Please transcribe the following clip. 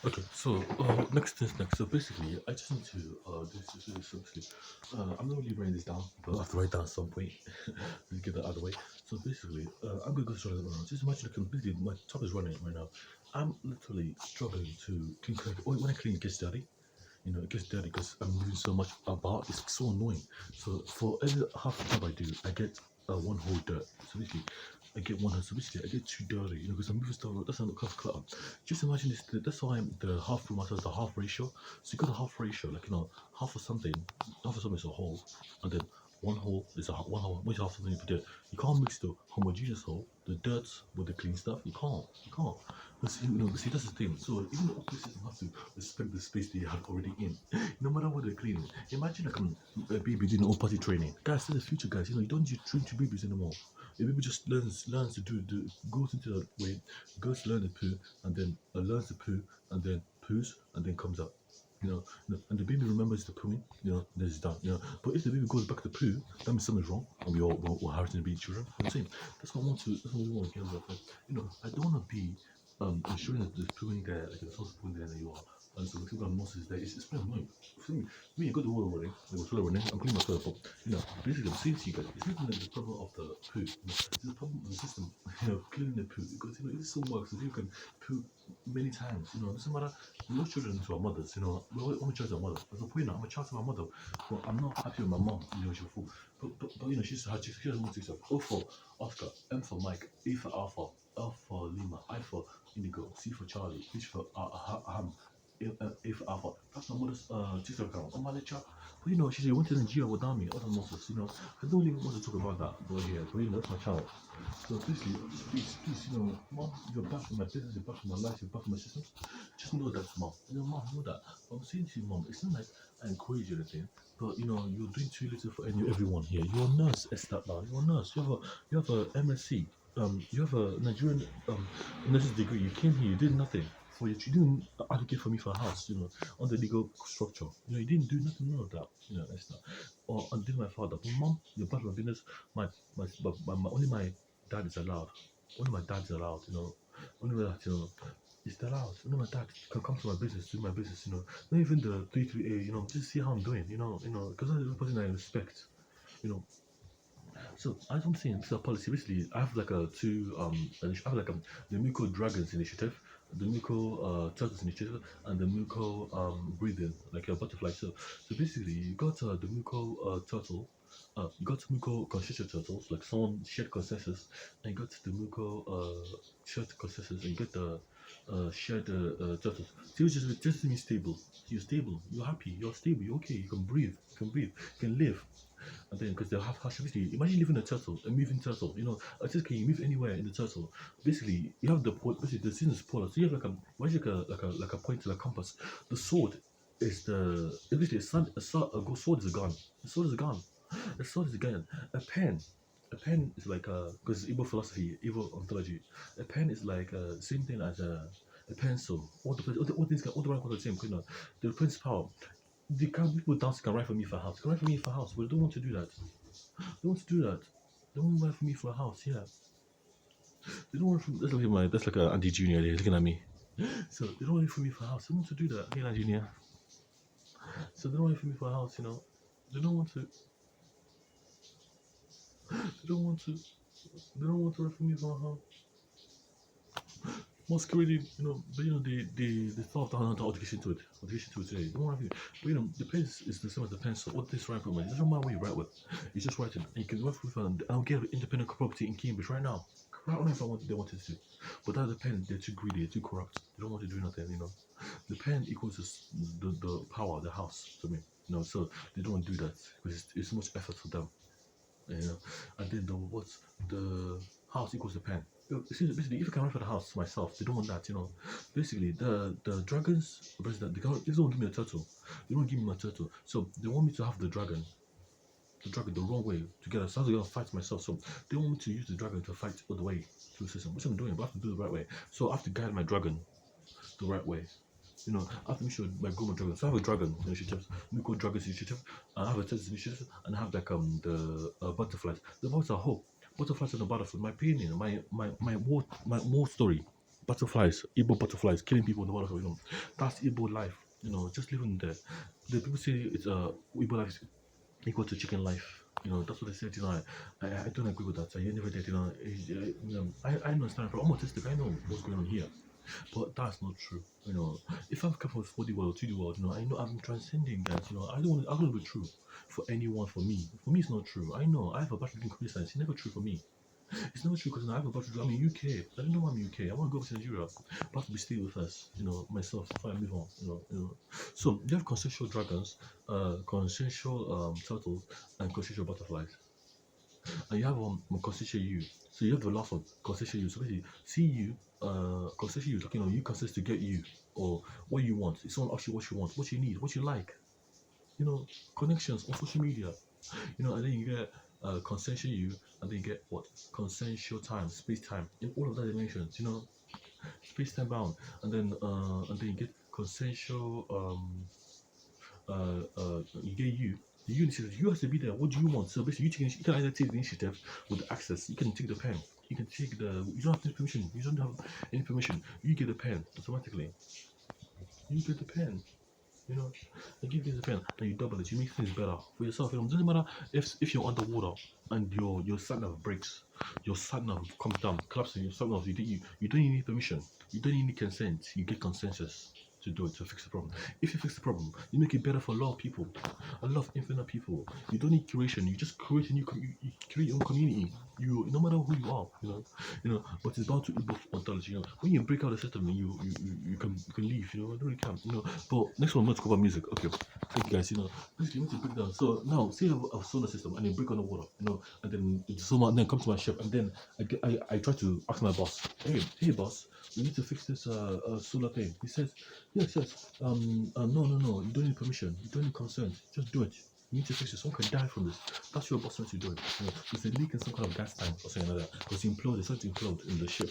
Okay, so next is next. So basically, I just need to this obviously. I'm not really writing this down, but I have to write down at some point to get that out of the way. So basically, I'm gonna go straight now. Just imagine like basically my top is running right now. I'm literally struggling to clean. When I clean, it gets dirty. You know, it gets dirty because I'm moving so much about. It's so annoying. So for every half the job I do, I get one whole dirt. So basically, I get one. So basically, I get too dirty. You know, because I'm moving stuff. That's not cause clutter. Just imagine this. That's why the half room matters. The half ratio. So you got a half ratio, like half of something is a whole, and then one whole is a one whole. Which half something you put there? You can't mix the homogeneous whole, the dirt with the clean stuff. You can't. You can't. Because you know, see that's the thing. So even the operating system has to respect the space they have already in, no matter what they're cleaning. Imagine like a baby doing all party training. Guys, this is the future, guys. You know, you don't need to train to babies anymore. A baby just learns to do goes into the way, goes to learn the poo, and then learns the poo, and then poos, and then comes out. And the baby remembers the pooing, then it's done, But if the baby goes back to poo, that means something's wrong, and we're hurting the baby children. I'm saying that's what we want to get about. I don't want to be ensuring that there's pooing there, like there's also pooing there than you are. And so the people have nonsense there. It's pretty annoying. For me, you got the water running, the toilet running. I'm cleaning my toilet, but basically, I'm saying to you guys, it's not even the problem of the poo. It's the problem of the system. Cleaning the poo because it still works. If you can poo many times, it doesn't matter. We're not children to our mothers. We're only children to our mother. As a point, I'm a child to my mother, but I'm not happy with my mom. She's a fool. But she has one six. O for Oscar, M for Mike, A for Alpha, L for Lima, I for Indigo, C for Charlie, H for Ham, A for Alpha. That's my mother's TikTok account. On my lecture. But she said, you went to Nigeria without me, other nonsense, I don't really want to talk about that, but here, but that's my child. So basically, please, mom, you're back in my business, you're back in my life, you're back in my systems. Just know that, mom. Mom, know that. I'm saying to you, mom, it's not like I encourage you or anything, but you're doing too little for everyone here. You're a nurse, Esther. You're a nurse. You have a MSc. You have a Nigerian nurse's degree. You came here, you did nothing. You didn't advocate for me for a house, on the legal structure. You didn't do nothing, none of that, Esther. Or until my father. But mom, you're back in my business. Only my dad is allowed. Only my dad is allowed, Only that, it's allowed. Only my dad can come to my business, do my business, Not even the 33A, just see how I'm doing, because I'm the person I respect, you know. So as I'm saying, this is a policy. Basically, I have like I have like the Mmuko Dragons Initiative, the Mmuko Turtles Initiative, and the Mmuko Breathing, like a butterfly. So basically, you got the Mmuko Turtle, you got Mmuko Conscientious Turtles, like someone shared consensus, and you got the Mmuko shared consensus, and you get the shared turtles. So just means stable. You're stable. You're happy. You're stable. You're okay. You can breathe. You can breathe. You can live. And then because they'll have harsh basically imagine living a turtle, a moving turtle, a turtle can you move anywhere in the turtle. Basically you have the point, basically the scene is polar. So you have like a imagine like a point to a compass. The sword is the basically a sword is a gun. The sword is a gun. The sword is a gun. A pen. A pen is like because Igbo philosophy, Igbo ontology. A pen is like same thing as a pencil. All things all the right the same. The Prince power. The kind of people dancing can write for me for a house. Can write for me for a house, but they don't want to do that. They want to do that. They don't write for me for a house. Yeah, they don't want for me. That's like a Andy Junior. They're looking at me. So they don't write for me for a house. They want to do that. Hey, Andy Junior. So they don't write for me for a house. They don't want to. They don't want to. They don't want to write for me for a house. Masquerading, they thought how to audition to it. Audition to it today. Don't worry. But the pen is the same as the pencil. What this right with it doesn't matter what you write with. You just write it. And you can work with I'll get independent property in Cambridge right now. Right now if they wanted to. But that the pen, they're too greedy, they're too corrupt. They don't want to do nothing. The pen equals the power, the house to me. So they don't want to do that because it's so much effort for them. And then the house equals the pen. Basically, if I can run for the house myself, they don't want that. Basically, the dragons, president, they don't give me a turtle. They don't give me my turtle. So they want me to have the dragon the wrong way together. So I have to go and fight myself. So they want me to use the dragon to fight all the way through the system, which I'm doing, but I have to do it the right way. So I have to guide my dragon the right way. I have to make sure my grow my dragon. So I have a dragon initiative, Mmuko Dragons initiative, and I have a turtles initiative, and I have like the butterflies. The butterflies are hope. Butterflies and the butterflies. My opinion, my more story. butterflies, Igbo butterflies killing people in the world. That's Igbo life. Just living there. The people say it's Igbo life is equal to chicken life. That's what they said. I don't agree with that. I never did. I understand. I'm autistic. I know what's going on here, but that's not true. If I'm coming from the world to the world, I know I'm transcending that. I don't want to be true for anyone. For me, it's not true. I know I have a bachelor in computer science. It's never true for me. It's not true because I have a bachelor. I'm in UK. I don't know why I'm in UK. I want to go to Nigeria, but to be stay with us. Myself before I move on. So you have consensual dragons, consensual turtles, and consensual butterflies. And you have consensual you. So you have the last one, consensual you. So basically, see you, consensual you, talking on you consent to get you or what you want. It's someone asks you what you want, what you need, what you like. Connections on social media. And then you get consensual you, and then you get what? Consensual time, space time, in all of that dimensions. Space time bound, and then you get consensual you get you. The you initiative, you have to be there. What do you want? So basically, you can either take the initiative with the access. You can take the pen. You can take the. You don't have any permission. You don't have any permission. You get the pen automatically. You get the pen. And give you the pen, and you double it. You make things better for yourself. It doesn't matter if you're underwater and your sat nav breaks, your sat nav comes down, collapsing. Your sat nav, you don't need permission. You don't need consent. You get consensus to do it, to fix the problem. If you fix the problem, you make it better for a lot of people, a lot of infinite people. You don't need curation. You just create a new you create your own community. No matter who you are, but it's bound to evolve ontology. When you break out the system, you can leave. I don't really can. But next one, let's talk about music. Okay, thank you guys. Basically, let's break down. So now, say a solar system, and you break on the water. And then someone then come to my ship, and then I try to ask my boss, hey boss, we need to fix this solar thing. He says, yes. No, you don't need permission. You don't need consent. Just do it. You need to fix it. Someone can die from this. That's your boss wants you to do it. There's a leak in some kind of gas tank or something like that. Because it imploded. Something imploded in the ship.